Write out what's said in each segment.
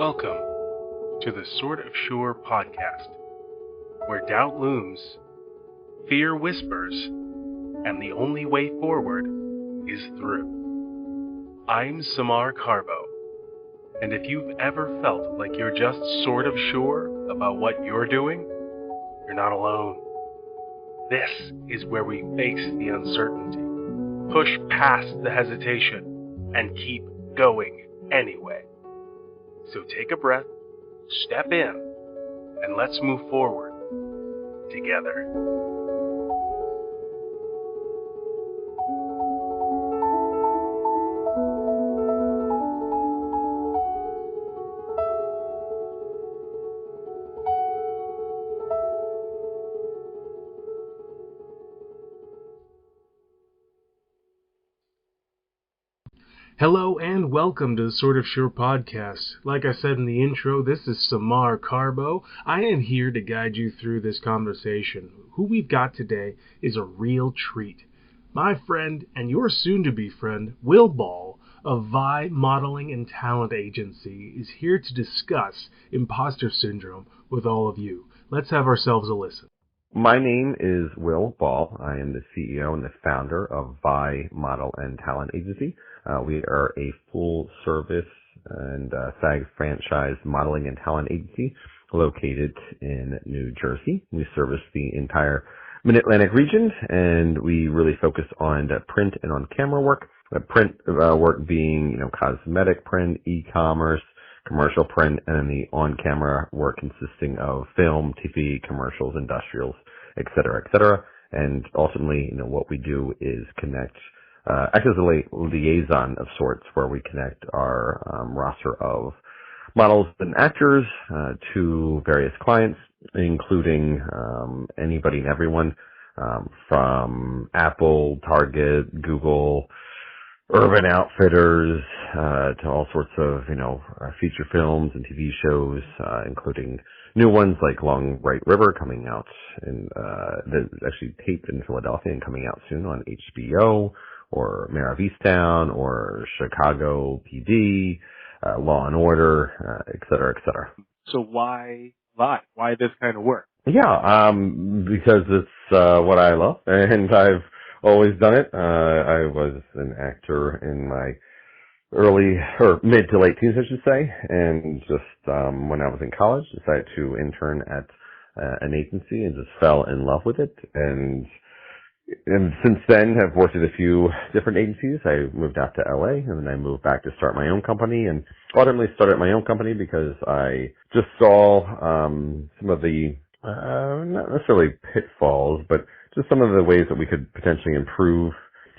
Welcome to the Sort of Sure podcast, where doubt looms, fear whispers, and the only way forward is through. I'm Samar Carbo, and if you've ever felt like you're just sort of sure about what you're doing, you're not alone. This is where we face the uncertainty, push past the hesitation, and keep going anyway. So take a breath, step in, and let's move forward together. Hello and welcome to the Sort of Sure podcast. Like I said in the intro, this is Samar Carbo. I am here to guide you through this conversation. Who we've got today is a real treat. My friend and your soon-to-be friend, Will Ball of Vi Modeling and Talent Agency is here to discuss imposter syndrome with all of you. Let's have ourselves a listen. My name is Will Ball. I am the CEO and the founder of Vi Model and Talent Agency. We are a full-service and SAG franchise modeling and talent agency located in New Jersey. We service the entire Mid-Atlantic region, and we really focus on print and on-camera work. Print work being, cosmetic print, e-commerce, commercial print, and then the on-camera work consisting of film, TV, commercials, industrials, et cetera, et cetera. And ultimately, what we do is connect, act as a liaison of sorts, where we connect our roster of models and actors to various clients, including anybody and everyone, from Apple, Target, Google, Urban Outfitters, to all sorts of, feature films and TV shows, including new ones like Long Right River coming out that's actually taped in Philadelphia and coming out soon on HBO, or Mare of Easttown, or Chicago PD, Law and Order, et cetera, et cetera. So why Vi? Why this kind of work? Yeah, because it's what I love, and I've always done it. I was an actor in my mid to late teens, I should say, and just when I was in college, decided to intern at an agency and just fell in love with it. And since then, have worked at a few different agencies. I moved out to LA, and then I moved back to start my own company, and ultimately started my own company because I just saw some of the, not necessarily pitfalls, but just some of the ways that we could potentially improve.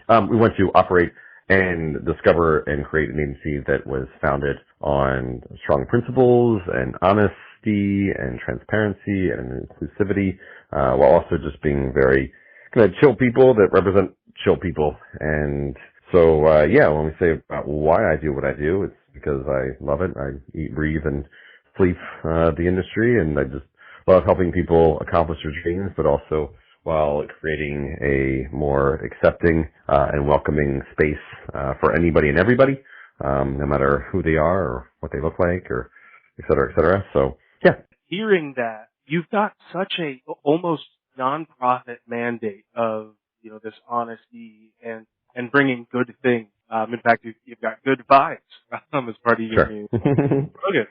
We want to operate and discover and create an agency that was founded on strong principles and honesty and transparency and inclusivity, while also just being very kind of chill people that represent chill people. And so, when we say about why I do what I do, it's because I love it. I eat, breathe, and sleep the industry, and I just love helping people accomplish their dreams, but also while creating a more accepting and welcoming space for anybody and everybody, no matter who they are or what they look like, or et cetera, et cetera. So, yeah. Hearing that, you've got such a almost nonprofit mandate of, this honesty and bringing good things. In fact, you've got good vibes as part of your name. Okay.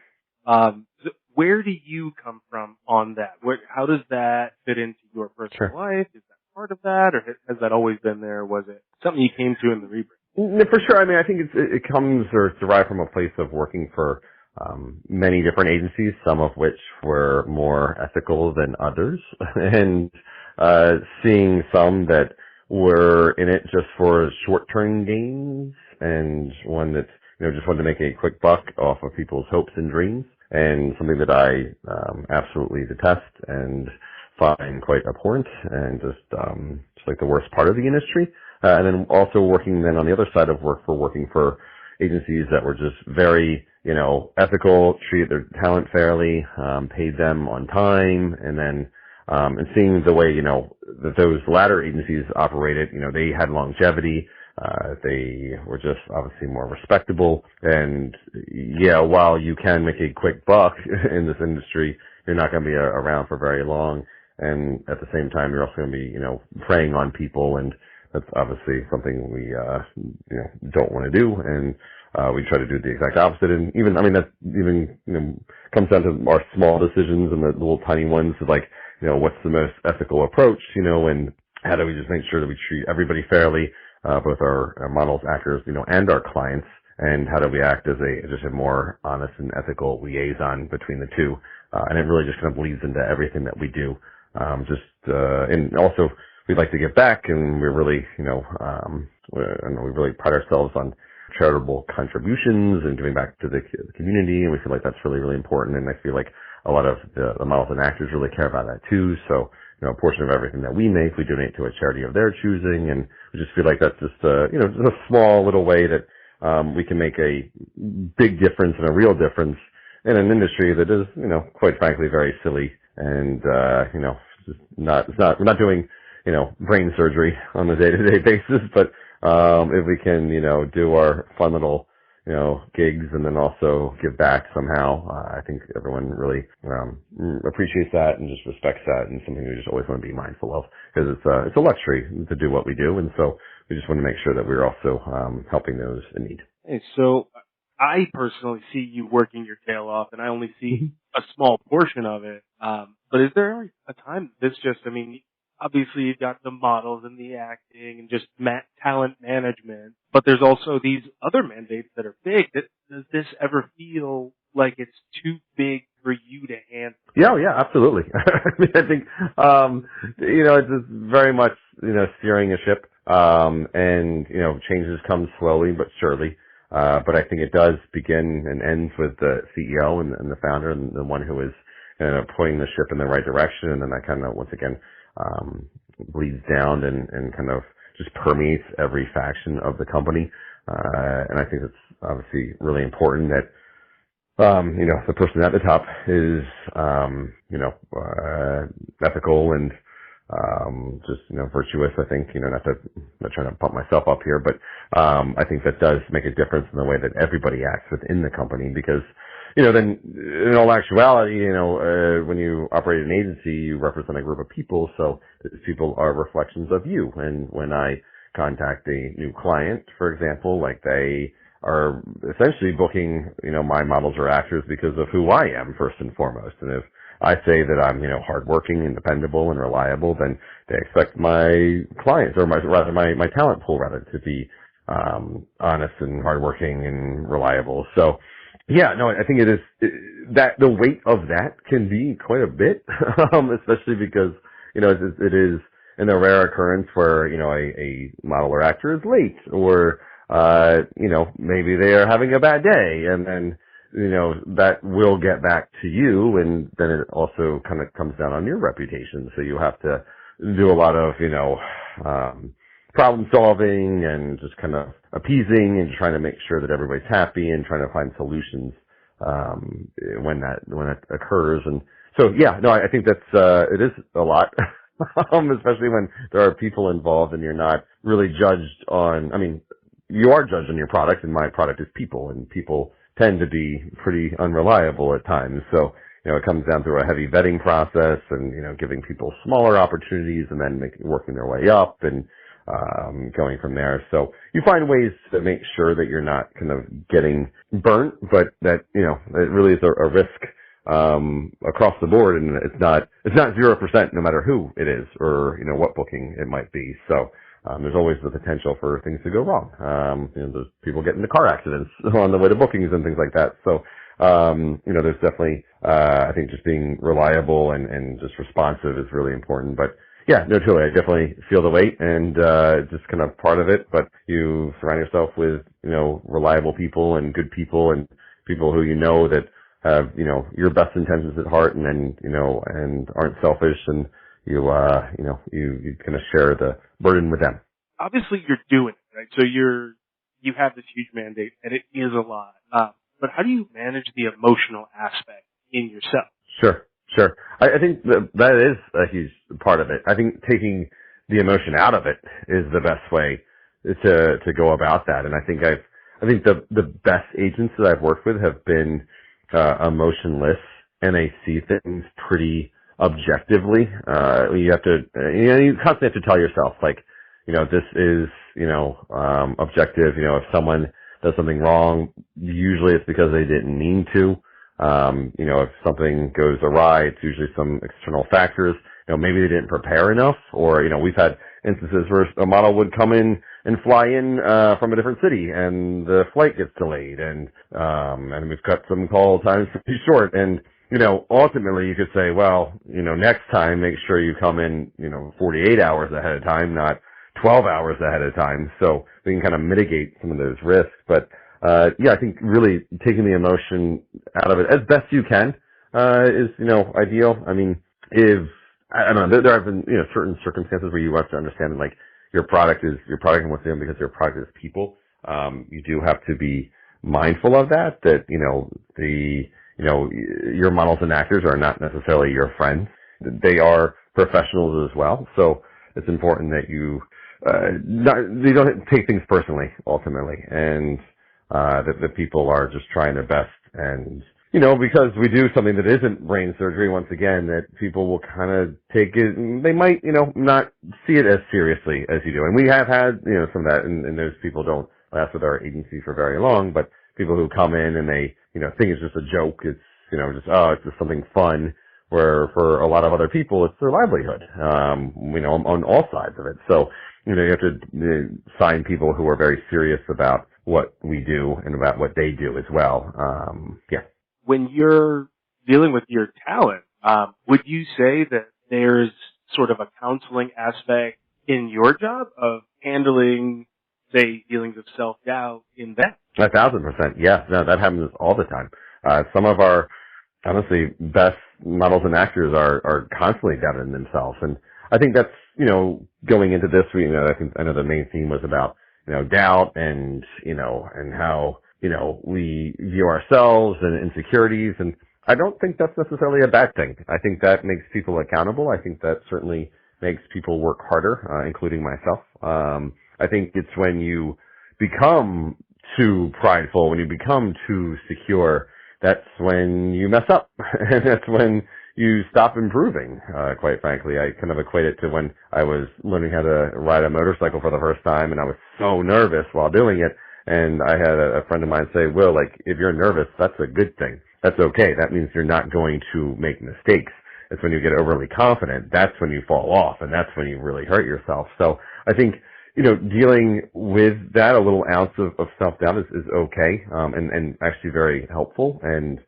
Where do you come from on that? How does that fit into your personal life? Is that part of that, or has that always been there? Or was it something you came to in the rebrand? For sure. I mean, I think it comes or it's derived from a place of working for many different agencies, some of which were more ethical than others, and seeing some that were in it just for short-term gains, and one that just wanted to make a quick buck off of people's hopes and dreams, and something that I absolutely detest and find quite abhorrent, and just like the worst part of the industry. And then also working then on the other side of working for agencies that were just very, ethical, treated their talent fairly, paid them on time, and then and seeing the way, that those latter agencies operated, they had longevity, They were just obviously more respectable. And yeah, while you can make a quick buck in this industry, you're not going to be around for very long. And at the same time, you're also going to be, preying on people, and that's obviously something we, don't want to do. And we try to do the exact opposite. And even, that even, comes down to our small decisions and the little tiny ones of like, what's the most ethical approach, and how do we just make sure that we treat everybody fairly, both our models, actors, and our clients, and how do we act as just a more honest and ethical liaison between the two. And it really just kind of bleeds into everything that we do. And also we'd like to give back, and we're really, we really pride ourselves on charitable contributions and giving back to the community, and we feel like that's really, really important. And I feel like a lot of the models and actors really care about that too. So, a portion of everything that we make, we donate to a charity of their choosing, and we just feel like that's just just a small little way that we can make a big difference and a real difference in an industry that is, quite frankly, very silly. And we're not doing, brain surgery on a day-to-day basis, but if we can, do our fun little, gigs and then also give back somehow, I think everyone really appreciates that and just respects that, and something we just always want to be mindful of, because it's a luxury to do what we do, and so we just want to make sure that we're also helping those in need. Hey, so I personally see you working your tail off, and I only see a small portion of it. But is there a time that's just, obviously you've got the models and the acting and just talent management, but there's also these other mandates that are big. Does this ever feel like it's too big for you to handle? Yeah, absolutely. I think, it's just very much, steering a ship, and, changes come slowly but surely. But I think it does begin and ends with the CEO and the founder and the one who is pointing the ship in the right direction. And then that kind of, once again, bleeds down and kind of just permeates every faction of the company. And I think it's obviously really important that, the person at the top is, ethical and, just, virtuous. I think, not trying to pump myself up here, but, I think that does make a difference in the way that everybody acts within the company, because, then in all actuality, when you operate an agency, you represent a group of people. So people are reflections of you. And when I contact a new client, for example, like they are essentially booking, my models or actors because of who I am first and foremost. And if I say that I'm, hardworking and dependable and reliable, then they expect my clients, or my talent pool rather, to be, honest and hardworking and reliable. So, yeah, no, I think it is that the weight of that can be quite a bit, especially because, it is in a rare occurrence where, a model or actor is late, or, maybe they are having a bad day, and then, that will get back to you, and then it also kind of comes down on your reputation. So you have to do a lot of, problem solving and just kind of appeasing and trying to make sure that everybody's happy and trying to find solutions, when that occurs. And so, yeah, no, I think that's, it is a lot, especially when there are people involved and you're not really judged on, you are judged on your product, and my product is people, and people tend to be pretty unreliable at times. So, it comes down through a heavy vetting process and, giving people smaller opportunities and then working their way up and, going from there. So you find ways to make sure that you're not kind of getting burnt, but that, it really is a risk, across the board. And it's not 0% no matter who it is or, what booking it might be. So, there's always the potential for things to go wrong. There's people get into car accidents on the way to bookings and things like that. So, there's definitely, I think just being reliable and just responsive is really important. But yeah, no, totally. I definitely feel the weight, and, just kind of part of it, but you surround yourself with, reliable people and good people and people who that have, your best intentions at heart, and then, and aren't selfish, and you kind of share the burden with them. Obviously you're doing it, right? So you have this huge mandate, and it is a lot. But how do you manage the emotional aspect in yourself? Sure. I think that is a huge part of it. I think taking the emotion out of it is the best way to go about that. And I think the best agents that I've worked with have been emotionless, and they see things pretty objectively. You have to, you constantly have to tell yourself, like, this is, objective. If someone does something wrong, usually it's because they didn't mean to. If something goes awry, it's usually some external factors. Maybe they didn't prepare enough, or, we've had instances where a model would come in and fly in, from a different city, and the flight gets delayed, and we've cut some call times pretty short, and, ultimately you could say, well, next time make sure you come in, 48 hours ahead of time, not 12 hours ahead of time, so we can kind of mitigate some of those risks. But, I think really taking the emotion out of it as best you can, is, ideal. I mean, I don't know, there have been, certain circumstances where you have to understand, like, your product and what's in, because your product is people. You do have to be mindful of that, your models and actors are not necessarily your friends. They are professionals as well. So it's important that you don't take things personally, ultimately, and that the people are just trying their best. And because we do something that isn't brain surgery, once again, that people will kind of take it, they might, not see it as seriously as you do. And we have had, some of that, and those people don't last with our agency for very long, but people who come in and they, think it's just a joke, it's, it's just something fun, where for a lot of other people, it's their livelihood, on all sides of it. So, you have to find people who are very serious about what we do and about what they do as well. When you're dealing with your talent, would you say that there's sort of a counseling aspect in your job of handling, say, feelings of self-doubt in that? 1,000%. Yeah, no, that happens all the time. Some of our, honestly, best models and actors are constantly doubting themselves. And I think that's, going into this, I know the main theme was about, doubt and, and how, we view ourselves and insecurities. And I don't think that's necessarily a bad thing. I think that makes people accountable. I think that certainly makes people work harder, including myself. I think it's when you become too prideful, when you become too secure, that's when you mess up. And that's when you stop improving, quite frankly. I kind of equate it to when I was learning how to ride a motorcycle for the first time, and I was so nervous while doing it. And I had a friend of mine say, Will, like, if you're nervous, that's a good thing. That's okay. That means you're not going to make mistakes. It's when you get overly confident, that's when you fall off, and that's when you really hurt yourself. So I think, dealing with that, a little ounce of self-doubt is okay, and actually very helpful, and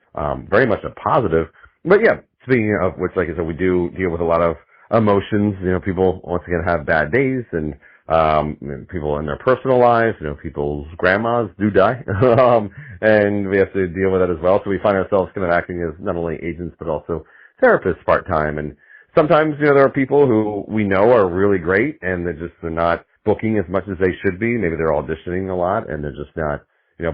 very much a positive. But yeah, speaking of which, like I said, we do deal with a lot of emotions. People, once again, have bad days, and people in their personal lives, people's grandmas do die, and we have to deal with that as well. So we find ourselves kind of acting as not only agents, but also therapists part-time. And sometimes, there are people who we know are really great, and they're not booking as much as they should be. Maybe they're auditioning a lot, and they're just not,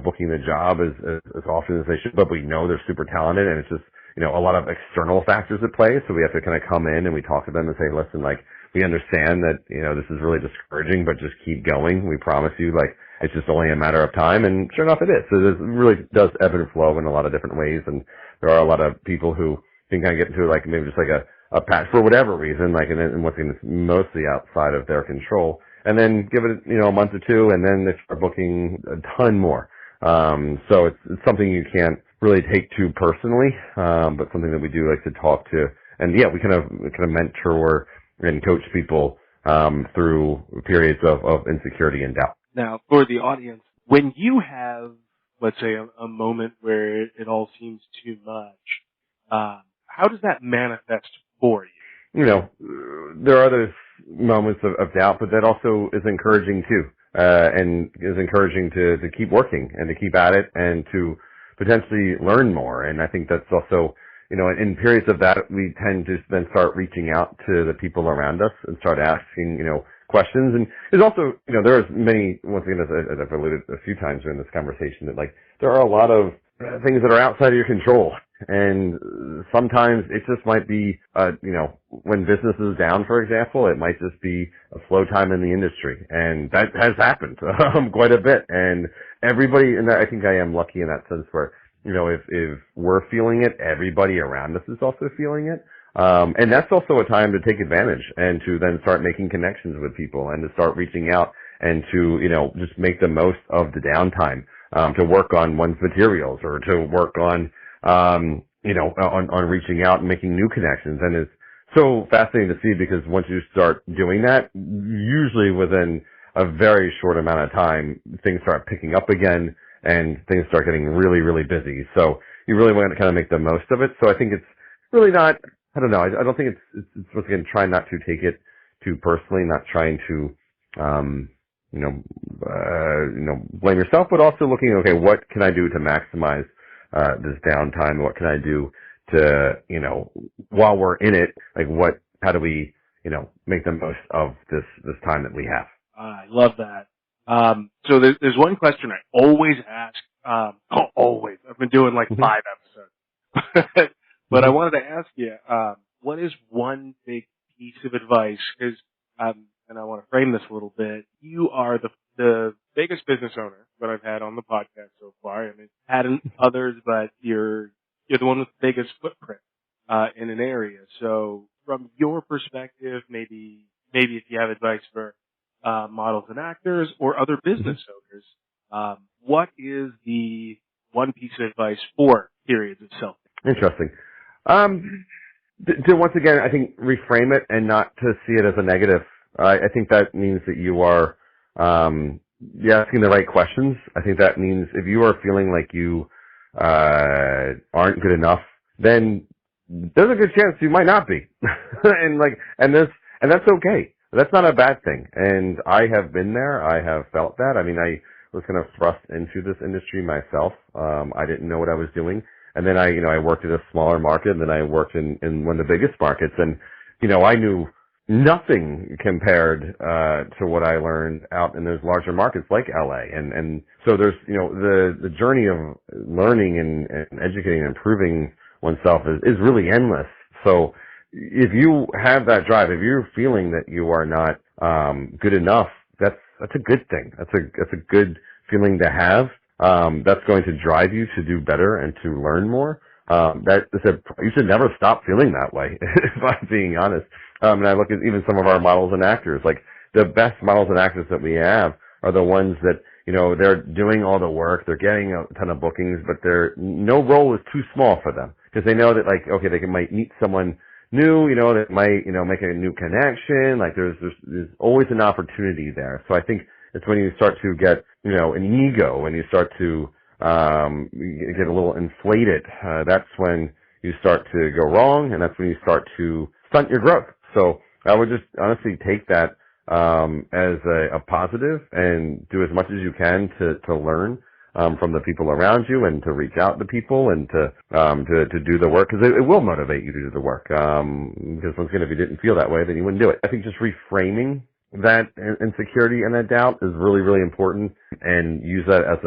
booking the job as often as they should, but we know they're super talented, and it's just, a lot of external factors at play. So we have to kind of come in and we talk to them and say, listen, like, we understand that, this is really discouraging, but just keep going. We promise you, like, it's just only a matter of time. And sure enough, it is. So it really does ebb and flow in a lot of different ways. And there are a lot of people who can kind of get into, like, maybe just like a patch for whatever reason, like, and once again, it's mostly outside of their control. And then give it, a month or two, and then they start booking a ton more. So it's something you can't really take too personally, but something that we do like to talk to. And yeah, we kind of mentor and coach people through periods of insecurity and doubt. Now, for the audience, when you have, let's say, a moment where it all seems too much, how does that manifest for you? There are those moments of doubt, but that also is encouraging too, and is encouraging to keep working and to keep at it and to potentially learn more. And I think that's also, in periods of that, we tend to then start reaching out to the people around us and start asking, questions. And there's also, there's many, once again, as I've alluded a few times during this conversation, that, like, there are a lot of things that are outside of your control. And sometimes it just might be, when business is down, for example, it might just be a slow time in the industry. And that has happened quite a bit. And everybody, and I think I am lucky in that sense where, if we're feeling it, everybody around us is also feeling it. And that's also a time to take advantage and to then start making connections with people and to start reaching out and to, just make the most of the downtime, to work on one's materials or to work on, on reaching out and making new connections. And it's so fascinating to see because once you start doing that, usually within a very short amount of time, things start picking up again and things start getting really, really busy. So you really want to kind of make the most of it. So I think it's really not, I don't know, I don't think it's once again, trying not to take it too personally, not trying to, blame yourself, but also looking, okay, what can I do to maximize this downtime? What can I do to, while we're in it, like how do we, make the most of this time that we have? I love that. So there's one question I always ask, always. I've been doing like 5 episodes. But I wanted to ask you, what is one big piece of advice? Because, and I want to frame this a little bit. You are the biggest business owner that I've had on the podcast so far. I mean, had others, but you're the one with the biggest footprint in an area. So, from your perspective, maybe if you have advice for models and actors or other business owners, what is the one piece of advice for periods of self? Interesting. To once again, I think reframe it and not to see it as a negative. I think that means that you are you're asking the right questions. I think that means if you are feeling like you aren't good enough, then there's a good chance you might not be. and that's okay. That's not a bad thing. And I have been there. I have felt that. I mean, I was kind of thrust into this industry myself. I didn't know what I was doing. And then I worked in a smaller market, and then I worked in one of the biggest markets. And, I knew nothing compared to what I learned out in those larger markets like LA. And so there's, the journey of learning and educating and improving oneself is really endless. So if you have that drive, if you're feeling that you are not good enough, that's a good thing. That's a good feeling to have. That's going to drive you to do better and to learn more. You should never stop feeling that way, if I'm being honest. And I look at even some of our models and actors, like the best models and actors that we have are the ones that, they're doing all the work, they're getting a ton of bookings, but no role is too small for them because they know that they might meet someone new, that might, make a new connection. Like there's always an opportunity there. So I think it's when you start to get, an ego, when you start to get a little inflated, that's when you start to go wrong, and that's when you start to stunt your growth. So I would just honestly take that as a positive and do as much as you can to learn from the people around you and to reach out to people and to do the work, because it will motivate you to do the work. Because once again, if you didn't feel that way, then you wouldn't do it. I think just reframing that insecurity and that doubt is really, really important, and use that as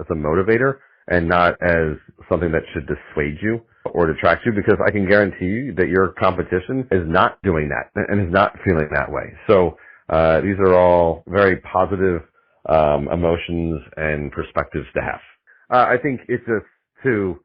a motivator and not as something that should dissuade you or detract you, because I can guarantee you that your competition is not doing that and is not feeling that way. So these are all very positive emotions and perspectives to have. I think it's just to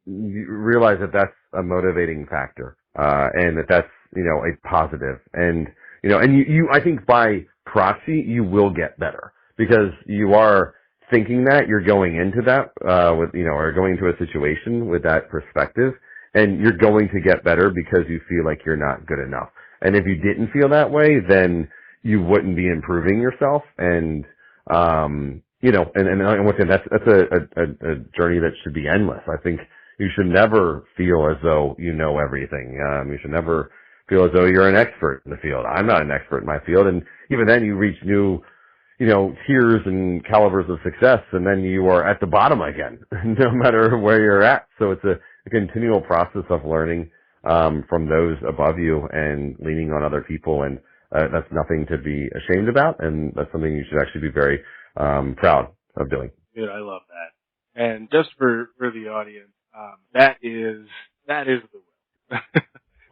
realize that that's a motivating factor, and that's a positive, and I think by proxy you will get better because you are thinking that you're going into that or going into a situation with that perspective, and you're going to get better because you feel like you're not good enough. And if you didn't feel that way, then you wouldn't be improving yourself. And and once again, that's a journey that should be endless. I think you should never feel as though you know everything. You should never feel as though you're an expert in the field. I'm not an expert in my field, and even then you reach new tiers and calibers of success, and then you are at the bottom again, no matter where you're at. So it's a continual process of learning from those above you and leaning on other people, and that's nothing to be ashamed about, and that's something you should actually be very proud of doing. Dude, I love that. And just for the audience, That is the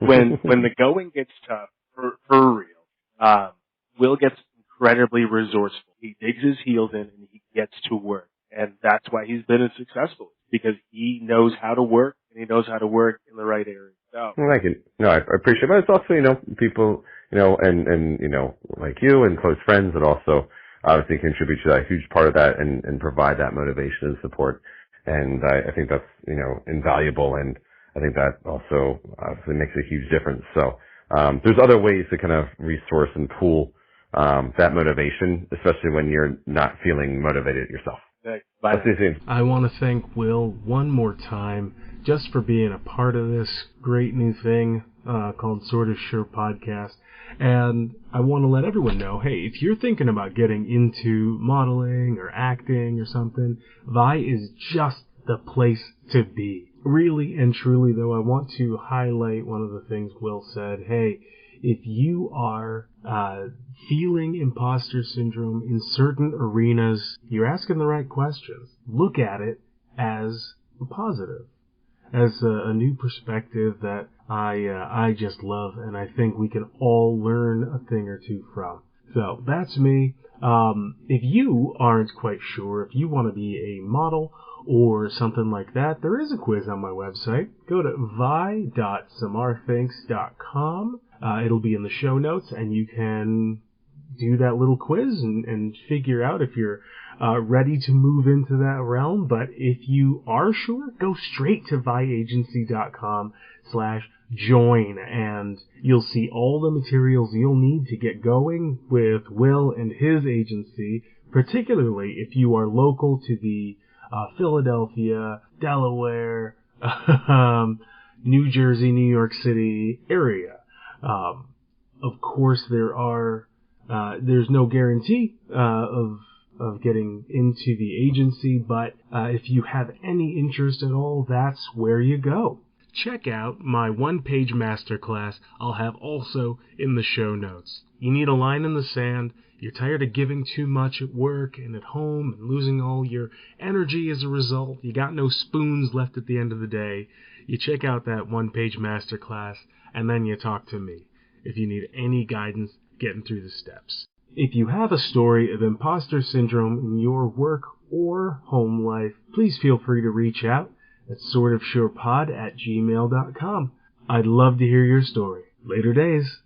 Will. when the going gets tough, for real, Will gets incredibly resourceful. He digs his heels in and he gets to work. And that's why he's been as successful, because he knows how to work, and he knows how to work in the right area. So, Well, thank you. No, I appreciate it. But it's also, people, and like you and close friends that also obviously contribute to that huge part of that and provide that motivation and support. And I think that's, invaluable. And I think that also obviously makes a huge difference. So, there's other ways to kind of resource and pool, that motivation, especially when you're not feeling motivated yourself. Bye. I want to thank Will one more time just for being a part of this great new thing called Sort of Sure Podcast. And I want to let everyone know, hey, if you're thinking about getting into modeling or acting or something, Vi is just the place to be. Really and truly, though, I want to highlight one of the things Will said. Hey, if you are feeling imposter syndrome in certain arenas, you're asking the right questions. Look at it as a positive, as a new perspective that I just love, and I think we can all learn a thing or two from. So that's me. If you aren't quite sure, if you want to be a model or something like that, there is a quiz on my website. Go to vi.samarthinks.com. It'll be in the show notes, and you can do that little quiz and figure out if you're ready to move into that realm. But if you are sure, go straight to viagency.com/join, and you'll see all the materials you'll need to get going with Will and his agency, particularly if you are local to the Philadelphia, Delaware, New Jersey, New York City area. Of course, there's no guarantee of getting into the agency, but if you have any interest at all, that's where you go. Check out my one-page masterclass I'll have also in the show notes. You need a line in the sand, you're tired of giving too much at work and at home and losing all your energy as a result, you got no spoons left at the end of the day, you check out that one-page masterclass, and then you talk to me if you need any guidance getting through the steps. If you have a story of imposter syndrome in your work or home life, please feel free to reach out at sortofsurepod@gmail.com. I'd love to hear your story. Later days.